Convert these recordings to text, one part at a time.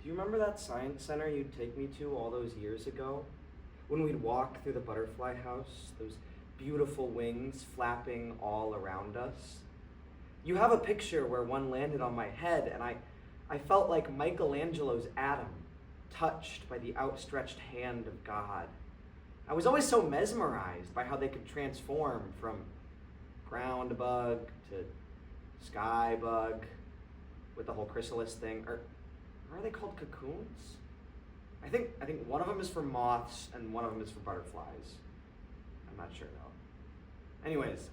Do you remember that science center you'd take me to all those years ago? When we'd walk through the butterfly house, those beautiful wings flapping all around us? You have a picture where one landed on my head, and I felt like Michelangelo's Adam, touched by the outstretched hand of God. I was always so mesmerized by how they could transform from ground bug to sky bug with the whole chrysalis thing. Or are they called cocoons? I think one of them is for moths and one of them is for butterflies. I'm not sure though. Anyways,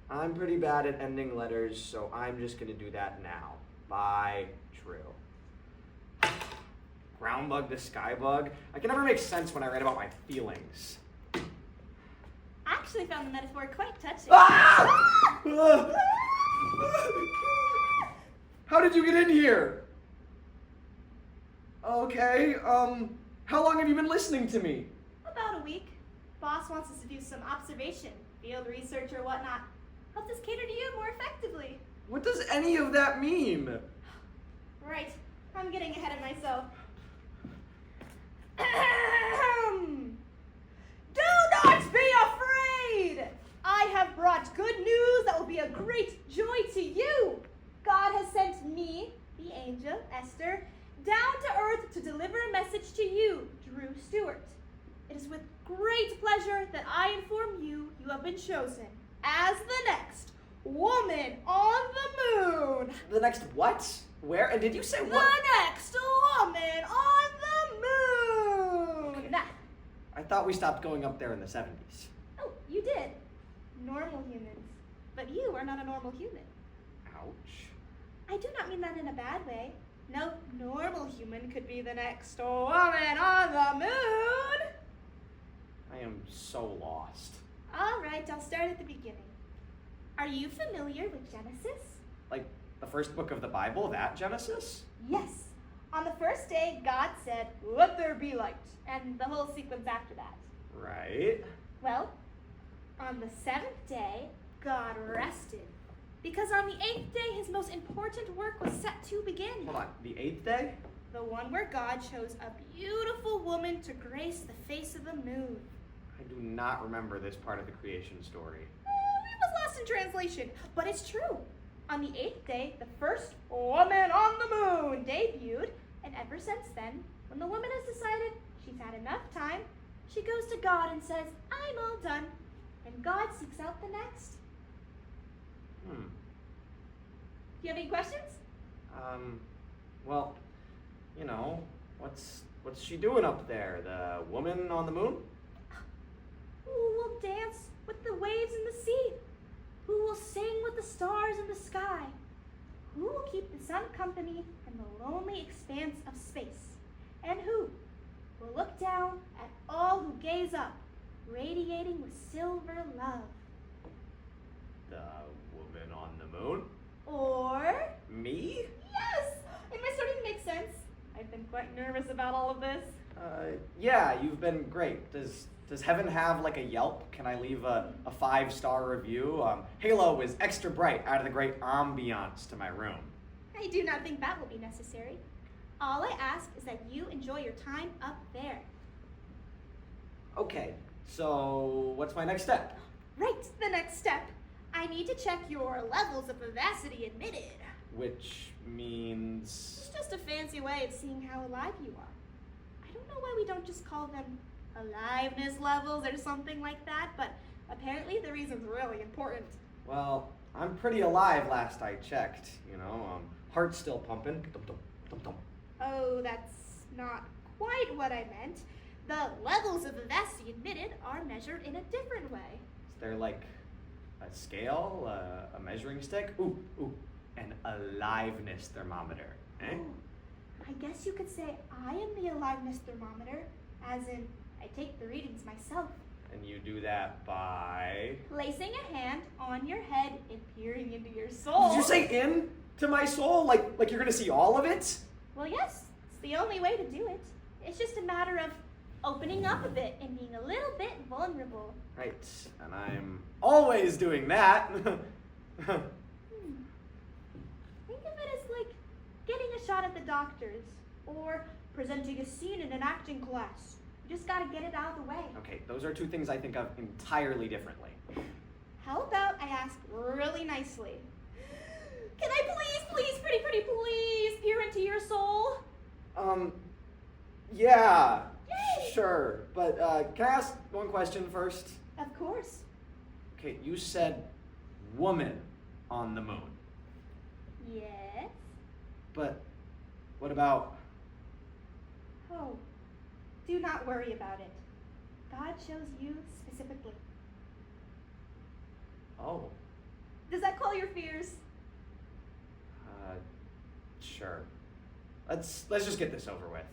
I'm pretty bad at ending letters, so I'm just gonna do that now. Bye, true. Ground bug to sky bug. I can never make sense when I write about my feelings. I actually found the metaphor quite touching. Ah! How did you get in here? Okay, how long have you been listening to me? About a week. Boss wants us to do some observation, field research or whatnot. Helps us cater to you more effectively. What does any of that mean? Right, I'm getting ahead of myself. Do not be afraid! I have brought good news that will be a great joy to you. God has sent me, the angel, Esther, down to earth to deliver a message to you, Stewart. It is with great pleasure that I inform you you have been chosen as the next woman on the moon. The next what? Where? And did you say what? The next woman on the moon. Okay. I thought we stopped going up there in the 70s. Oh, you did. Normal humans. But you are not a normal human. Ouch. I do not mean that in a bad way. No normal human could be the next woman on the moon. I am so lost. All right, I'll start at the beginning. Are you familiar with Genesis? Like the first book of the Bible, that Genesis? Yes. On the first day, God said, "Let there be light," and the whole sequence after that. Right. Well, on the seventh day, God rested. Because on the eighth day, his most important work was set to begin. Hold on, the 8th day? The one where God chose a beautiful woman to grace the face of the moon. I do not remember this part of the creation story. It was lost in translation, but it's true. On the eighth day, the first woman on the moon debuted, and ever since then, when the woman has decided she's had enough time, she goes to God and says, "I'm all done," and God seeks out the next. Do you have any questions? Well, you know, what's she doing up there? The woman on the moon? Who will dance with the waves in the sea? Who will sing with the stars in the sky? Who will keep the sun company in the lonely expanse of space? And who will look down at all who gaze up, radiating with silver love? The woman on the moon? Or... Me? Yes! Am I starting to make sense? I've been quite nervous about all of this. Yeah, you've been great. Does heaven have like a Yelp? Can I leave a 5-star review? Halo is extra bright, out of the great ambiance to my room. I do not think that will be necessary. All I ask is that you enjoy your time up there. Okay, so what's my next step? Right, the next step. I need to check your levels of vivacity admitted. Which means... It's just a fancy way of seeing how alive you are. I don't know why we don't just call them aliveness levels or something like that, but apparently the reason's really important. Well, I'm pretty alive last I checked, you know, heart's still pumping. Dum-dum. Oh, that's not quite what I meant. The levels of vivacity admitted are measured in a different way. Is there like a scale, a measuring stick? Ooh, an aliveness thermometer, eh? Oh, I guess you could say I am the aliveness thermometer, as in I take the readings myself. And you do that by... Placing a hand on your head and peering into your soul. Did you say in to my soul? Like you're gonna see all of it? Well, yes, it's the only way to do it. It's just a matter of opening up a bit and being a little bit vulnerable. Right, and I'm always doing that. Think of it as like getting a shot at the doctors. or presenting a scene in an acting class. You just gotta get it out of the way. Okay, those are two things I think of entirely differently. How about I ask really nicely? Can I please, pretty please peer into your soul? Yeah. Yay! Sure, but can I ask one question first? Of course. Okay, you said woman on the moon. Yes? But what about... Oh, do not worry about it. God chose you specifically. Oh, Does that call your fears? sure. Let's just get this over with.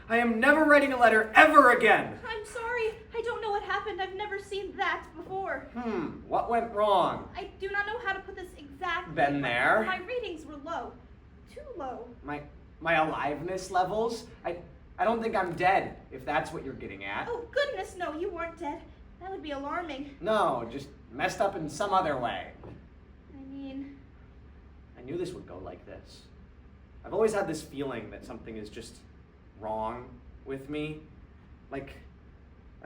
I am never writing a letter ever again. I'm sorry. I don't know what happened. I've never seen that before. What went wrong? I do not know how to put this exactly. Been there. My ratings were low. Too low. My aliveness levels? I don't think I'm dead, if that's what you're getting at. Oh, goodness, no, you weren't dead. That would be alarming. No, just messed up in some other way. I mean... I knew this would go like this. I've always had this feeling that something is just wrong with me. Like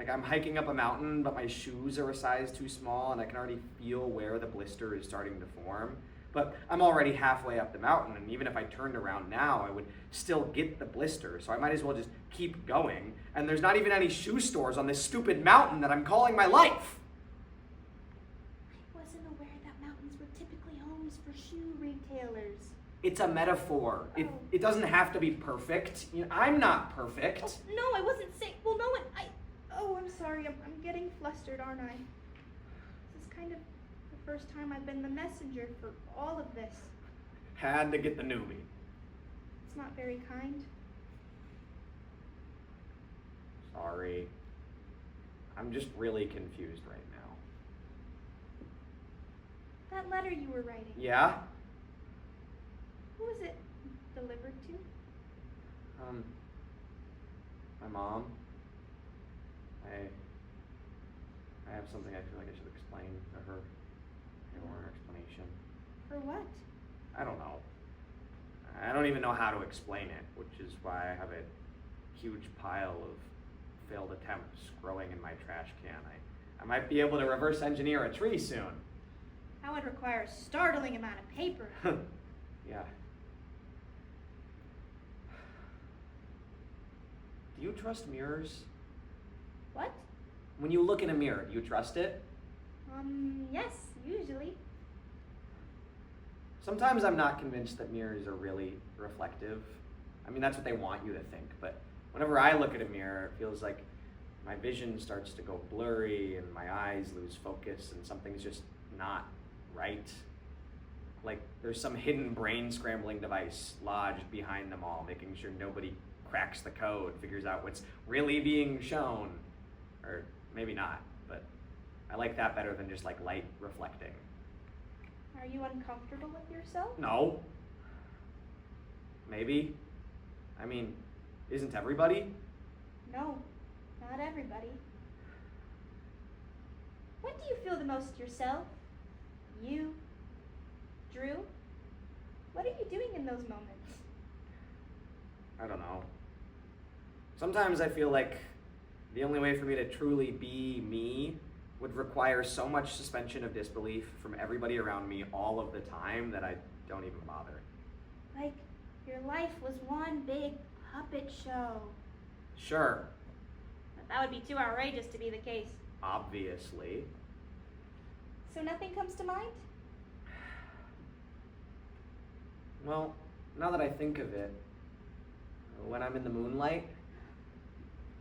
I'm hiking up a mountain, but my shoes are a size too small, and I can already feel where the blister is starting to form. But I'm already halfway up the mountain, and even if I turned around now, I would still get the blister, so I might as well just keep going. And there's not even any shoe stores on this stupid mountain that I'm calling my life. I wasn't aware that mountains were typically homes for shoe retailers. It's a metaphor. It doesn't have to be perfect. You know, I'm not perfect. Oh, no, I wasn't saying... Well, no, I'm sorry. I'm getting flustered, aren't I? This is kind of the first time I've been the messenger for all of this. Had to get the newbie. It's not very kind. Sorry. I'm just really confused right now. That letter you were writing. Yeah? Who was it delivered to? My mom. I have something I feel like I should explain to her. I want her explanation. For what? I don't know. I don't even know how to explain it, which is why I have a huge pile of failed attempts growing in my trash can. I might be able to reverse engineer a tree soon. That would require a startling amount of paper. Yeah. Do you trust mirrors? What? When you look in a mirror, do you trust it? Yes, usually. Sometimes I'm not convinced that mirrors are really reflective. I mean, that's what they want you to think, but whenever I look at a mirror, it feels like my vision starts to go blurry and my eyes lose focus and something's just not right. Like there's some hidden brain scrambling device lodged behind them all, making sure nobody cracks the code, figures out what's really being shown. Or maybe not, but I like that better than just like light reflecting. Are you uncomfortable with yourself? No. Maybe. I mean, isn't everybody? No, not everybody. When do you feel the most yourself? You? Drew? What are you doing in those moments? I don't know. Sometimes I feel like the only way for me to truly be me would require so much suspension of disbelief from everybody around me all of the time that I don't even bother. Like your life was one big puppet show. Sure, But that would be too outrageous to be the case. obviously. So nothing comes to mind? Well, now that I think of it, when I'm in the moonlight,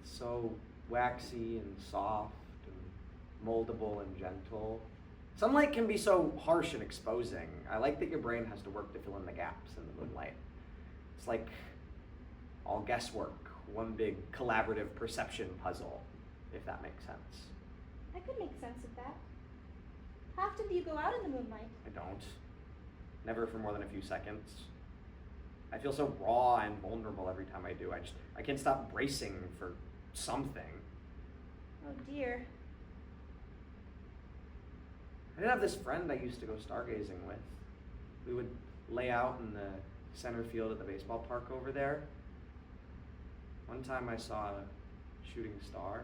it's so waxy and soft and moldable and gentle. Sunlight can be so harsh and exposing. I like that your brain has to work to fill in the gaps in the moonlight. It's like all guesswork, one big collaborative perception puzzle, if that makes sense. I could make sense of that. How often do you go out in the moonlight? I don't. Never for more than a few seconds. I feel so raw and vulnerable every time I do. I can't stop bracing for something. Oh dear. I did have this friend I used to go stargazing with. We would lay out in the center field at the baseball park over there. One time I saw a shooting star.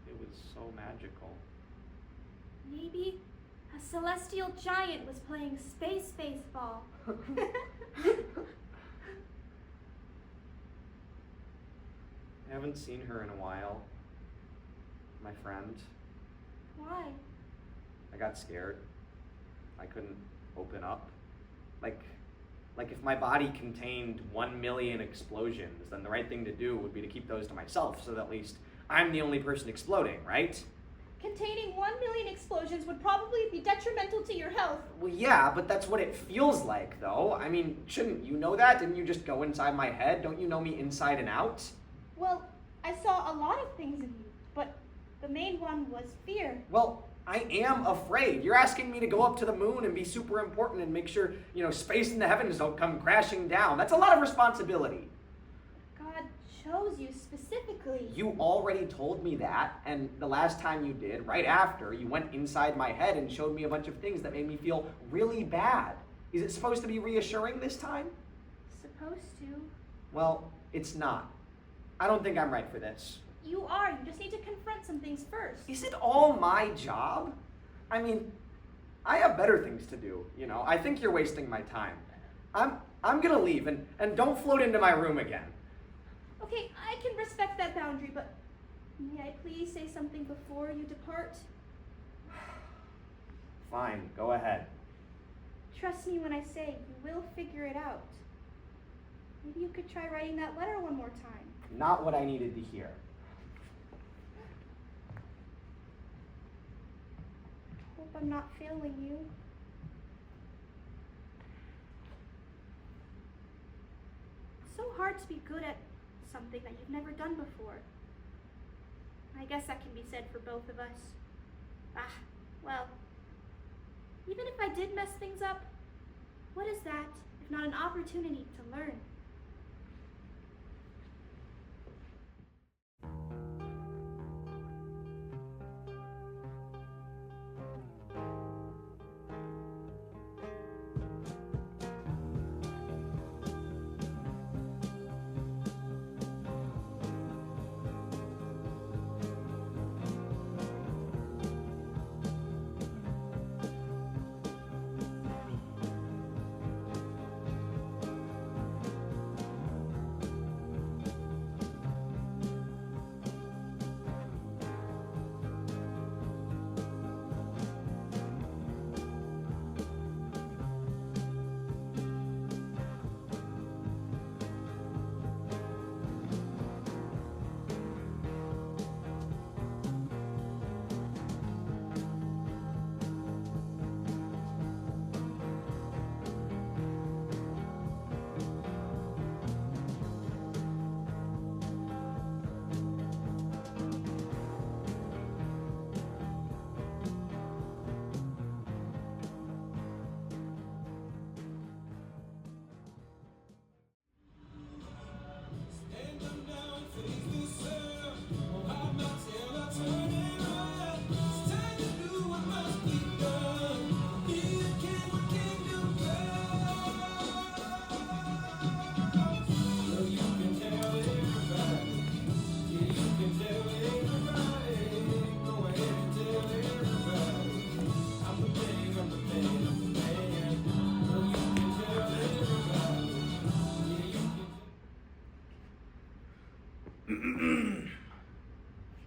It was so magical. Maybe a celestial giant was playing space baseball. I haven't seen her in a while. My friend. Why? I got scared. I couldn't open up. Like if my body contained 1 million explosions, then the right thing to do would be to keep those to myself, so that at least I'm the only person exploding, right? Containing 1 million explosions would probably be detrimental to your health. Well, yeah, but that's what it feels like, though. I mean, shouldn't you know that? Didn't you just go inside my head? Don't you know me inside and out? Well, I saw a lot of things in you, but the main one was fear. Well, I am afraid. You're asking me to go up to the moon and be super important and make sure, space and the heavens don't come crashing down. That's a lot of responsibility. God chose you specifically. You already told me that, and the last time you did, right after, you went inside my head and showed me a bunch of things that made me feel really bad. Is it supposed to be reassuring this time? Supposed to. Well, it's not. I don't think I'm right for this. You are. You just need to confront some things first. Is it all my job? I mean, I have better things to do, I think you're wasting my time. I'm gonna leave, and don't float into my room again. Okay, I can respect that boundary, but may I please say something before you depart? Fine, go ahead. Trust me when I say you will figure it out. Maybe you could try writing that letter one more time. Not what I needed to hear. Hope I'm not failing you. It's so hard to be good at something that you've never done before. I guess that can be said for both of us. Well, even if I did mess things up, what is that if not an opportunity to learn?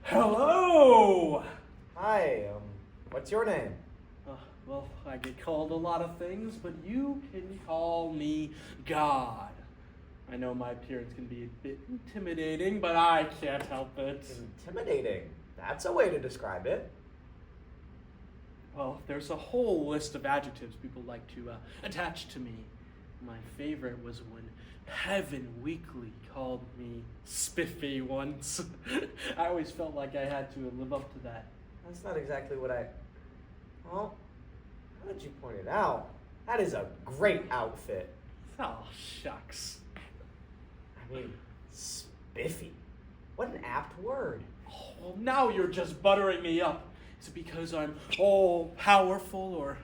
Hello! Hi, what's your name? Well, I get called a lot of things, but you can call me God. I know my appearance can be a bit intimidating, but I can't help it. Intimidating. That's a way to describe it. Well, there's a whole list of adjectives people like to attach to me. My favorite was when Heaven Weekly called me spiffy once. I always felt like I had to live up to that. That's not exactly what I... Well, how did you point it out? That is a great outfit. Oh, shucks. I mean, spiffy. What an apt word. Oh, well, now you're just buttering me up. Is it because I'm all powerful, or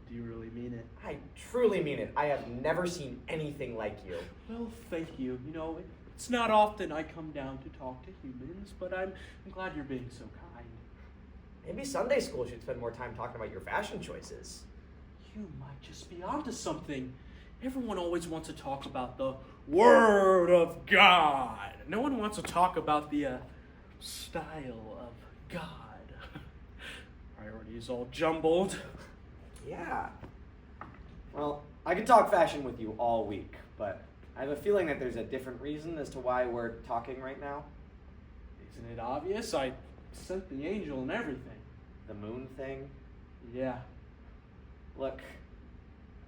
do you really mean it? I truly mean it. I have never seen anything like you. Well, thank you. You know, it's not often I come down to talk to humans, but I'm glad you're being so kind. Maybe Sunday school should spend more time talking about your fashion choices. You might just be onto something. Everyone always wants to talk about the Word of God. No one wants to talk about the style of God. Priorities all jumbled. Yeah. Well, I could talk fashion with you all week, but I have a feeling that there's a different reason as to why we're talking right now. Isn't it obvious? I sent the angel and everything. The moon thing? Yeah. Look,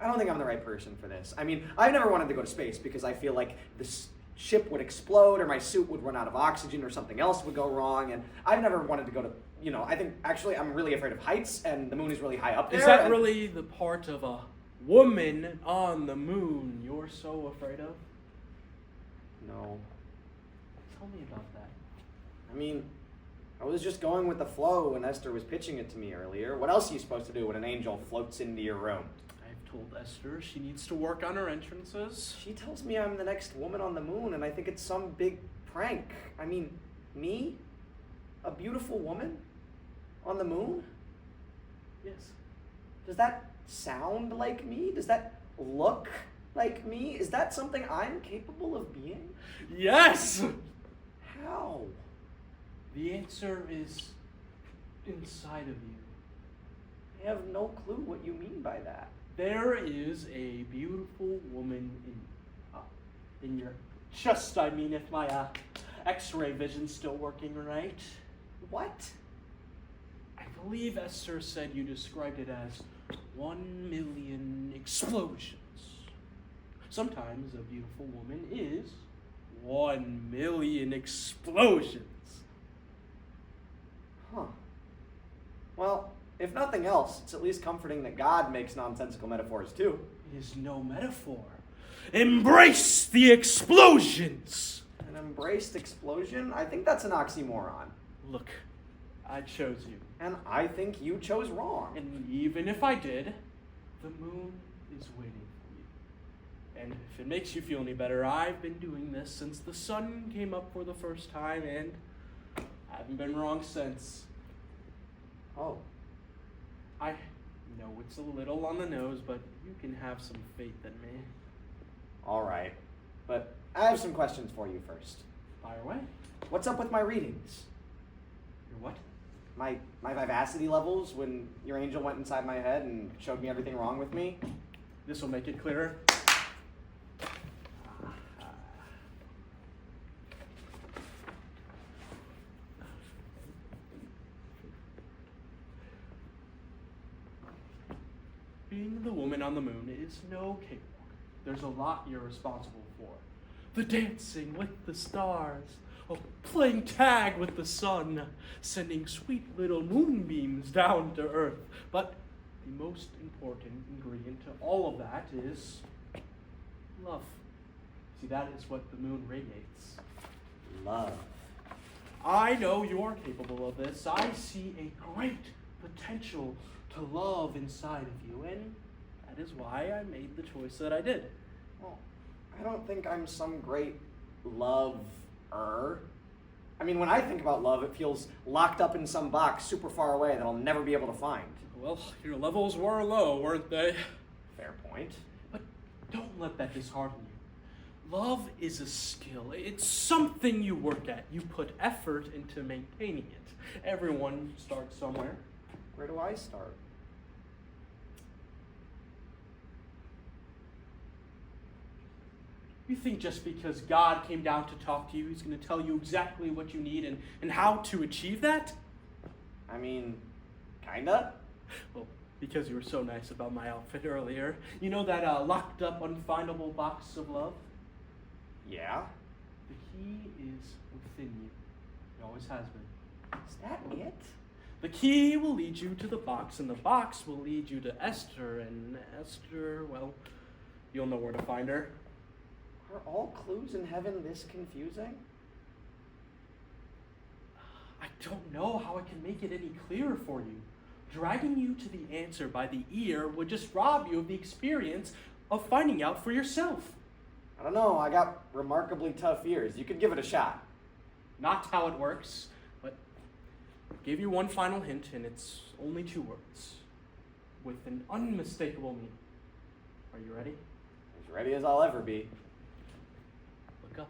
I don't think I'm the right person for this. I mean, I've never wanted to go to space because I feel like this ship would explode or my suit would run out of oxygen or something else would go wrong, and I've never wanted to go to, I think actually I'm really afraid of heights, and the moon is really high up there. Is that really the part of a woman on the moon you're so afraid of? No. Tell me about that. I mean, I was just going with the flow when Esther was pitching it to me earlier. What else are you supposed to do when an angel floats into your room? I've told Esther she needs to work on her entrances. She tells me I'm the next woman on the moon, and I think it's some big prank. I mean, me? A beautiful woman? On the moon? Yes. Does that sound like me? Does that look like me? Is that something I'm capable of being? Yes! How? The answer is inside of you. I have no clue what you mean by that. There is a beautiful woman in your chest. I mean, if my X-ray vision's still working right. What? I believe Esther said you described it as 1 million explosions. Sometimes a beautiful woman is 1 million explosions. Huh. Well, if nothing else, it's at least comforting that God makes nonsensical metaphors too. It is no metaphor. Embrace the explosions! An embraced explosion? I think that's an oxymoron. Look, I chose you. And I think you chose wrong. And even if I did, the moon is waiting for you. And if it makes you feel any better, I've been doing this since the sun came up for the first time, and I haven't been wrong since. Oh. I know it's a little on the nose, but you can have some faith in me. All right. But I have some questions for you first. Fire away. What's up with my readings? Your what? My vivacity levels when your angel went inside my head and showed me everything wrong with me? This will make it clearer. Being the woman on the moon is no cakewalk. There's a lot you're responsible for. The dancing with the stars, playing tag with the sun, sending sweet little moonbeams down to earth. But the most important ingredient to all of that is love. See, that is what the moon radiates. Love. I know you're capable of this. I see a great potential to love inside of you, and that is why I made the choice that I did. Well, I don't think I'm some great lover. I mean, when I think about love, it feels locked up in some box super far away that I'll never be able to find. Well, your levels were low, weren't they? Fair point. But don't let that dishearten you. Love is a skill. It's something you work at. You put effort into maintaining it. Everyone starts somewhere. Where do I start? You think just because God came down to talk to you, he's going to tell you exactly what you need and how to achieve that? I mean, kinda. Well, because you were so nice about my outfit earlier. You know that locked up, unfindable box of love? Yeah? The key is within you. It always has been. Is that it? The key will lead you to the box, and the box will lead you to Esther, and Esther, well, you'll know where to find her. Are all clues in heaven this confusing? I don't know how I can make it any clearer for you. Dragging you to the answer by the ear would just rob you of the experience of finding out for yourself. I don't know, I got remarkably tough ears. You could give it a shot. Not how it works, but I'll give you one final hint, and it's only 2 words, with an unmistakable meaning. Are you ready? As ready as I'll ever be. Look up.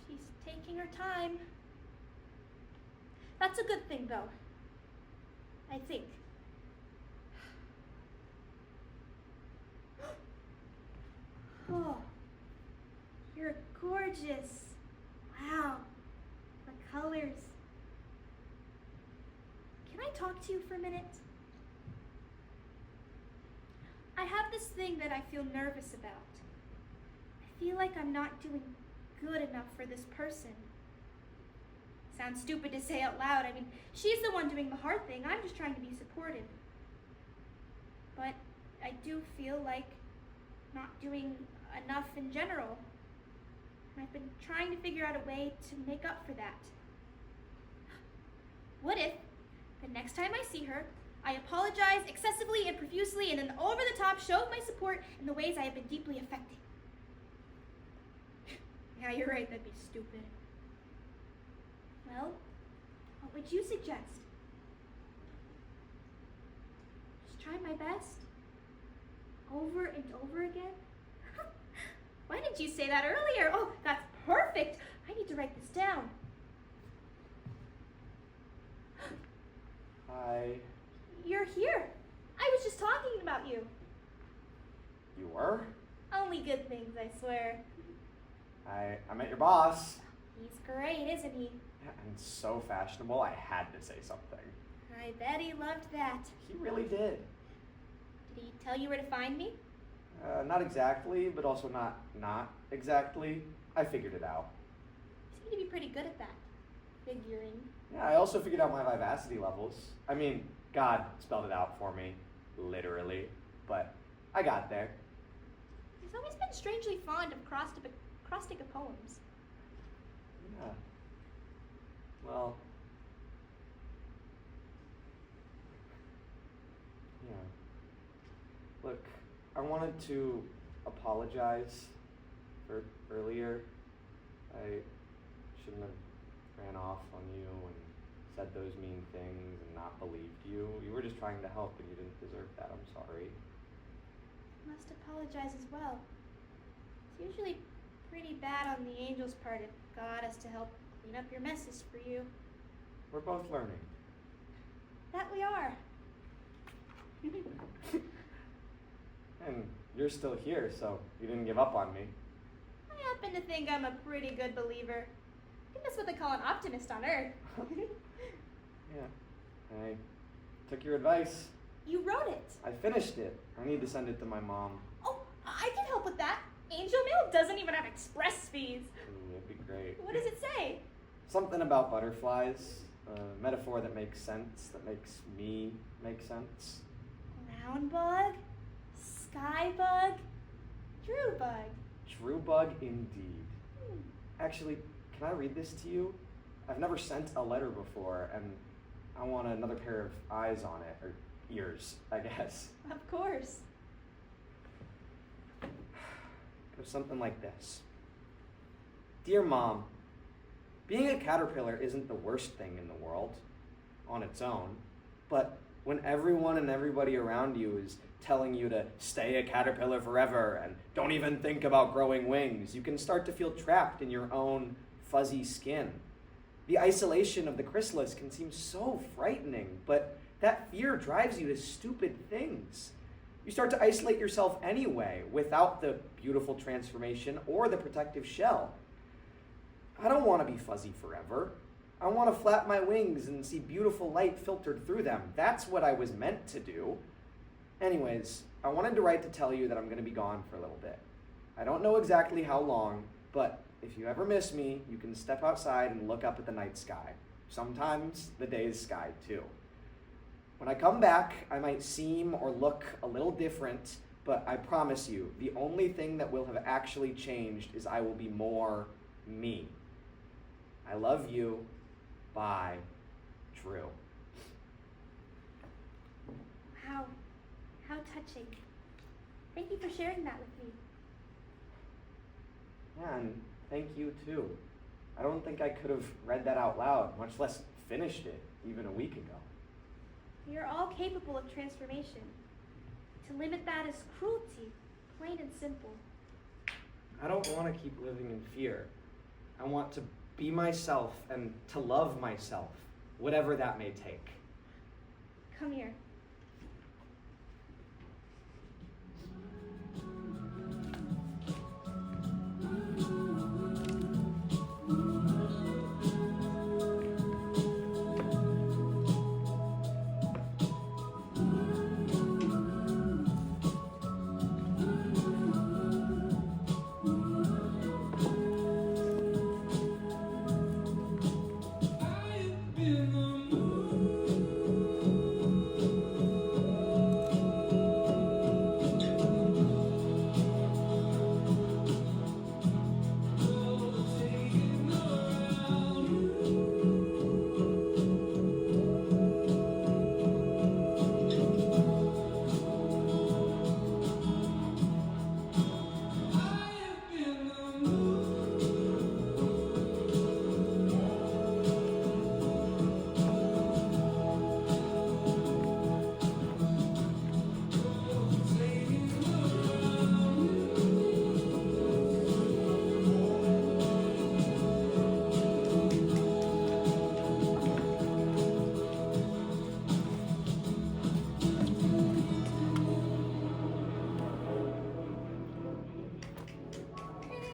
She's taking her time. That's a good thing, though. I think. Oh, you're gorgeous. Wow, the colors. Can I talk to you for a minute? I have this thing that I feel nervous about. I feel like I'm not doing good enough for this person. Sounds stupid to say out loud. I mean, she's the one doing the hard thing. I'm just trying to be supportive. But I do feel like not doing enough in general. And I've been trying to figure out a way to make up for that. What if the next time I see her, I apologize excessively and profusely and an over-the-top show of my support in the ways I have been deeply affecting? Yeah, you're right, that'd be stupid. Well, what would you suggest? Just try my best? Over and over again? Why didn't you say that earlier? Oh, that's perfect. I need to write this down. Hi. You're here. I was just talking about you. You were? Only good things, I swear. I met your boss. He's great, isn't he? And so fashionable, I had to say something. I bet he loved that. He really did. Did he tell you where to find me? Not exactly, but also not exactly. I figured it out. You seem to be pretty good at that. Figuring. Yeah, I also figured out my vivacity levels. I mean, God spelled it out for me, literally, but I got there. He's always been strangely fond of acrostic poems. Yeah. Well. Yeah. Look, I wanted to apologize for earlier. I shouldn't have ran off on you and said those mean things and not believed you. You were just trying to help and you didn't deserve that. I'm sorry. Must apologize as well. It's usually pretty bad on the angel's part if God has to help clean up your messes for you. We're both learning. That we are. And you're still here, so you didn't give up on me. I happen to think I'm a pretty good believer. I think that's what they call an optimist on Earth. Yeah, I took your advice. You wrote it. I finished it. I need to send it to my mom. Oh, I can help with that. Angel Mail doesn't even have express speeds. Ooh, that'd be great. What does it say? Something about butterflies, a metaphor that makes sense, that makes me make sense. Ground bug, sky bug, Drew bug. True bug indeed. Actually, can I read this to you? I've never sent a letter before, and I want another pair of eyes on it, or ears, I guess. Of course. Goes something like this. Dear Mom, being a caterpillar isn't the worst thing in the world on its own, but when everyone and everybody around you is telling you to stay a caterpillar forever and don't even think about growing wings, you can start to feel trapped in your own fuzzy skin. The isolation of the chrysalis can seem so frightening, but that fear drives you to stupid things. You start to isolate yourself anyway, without the beautiful transformation or the protective shell. I don't want to be fuzzy forever. I want to flap my wings and see beautiful light filtered through them. That's what I was meant to do. Anyways, I wanted to write to tell you that I'm going to be gone for a little bit. I don't know exactly how long, but if you ever miss me, you can step outside and look up at the night sky. Sometimes the day's sky, too. When I come back, I might seem or look a little different, but I promise you, the only thing that will have actually changed is I will be more me. I love you. Bye. Drew. Wow. How touching. Thank you for sharing that with me. Yeah, and thank you too. I don't think I could have read that out loud, much less finished it, even a week ago. We are all capable of transformation. To limit that is cruelty, plain and simple. I don't want to keep living in fear. I want to be myself and to love myself, whatever that may take. Come here.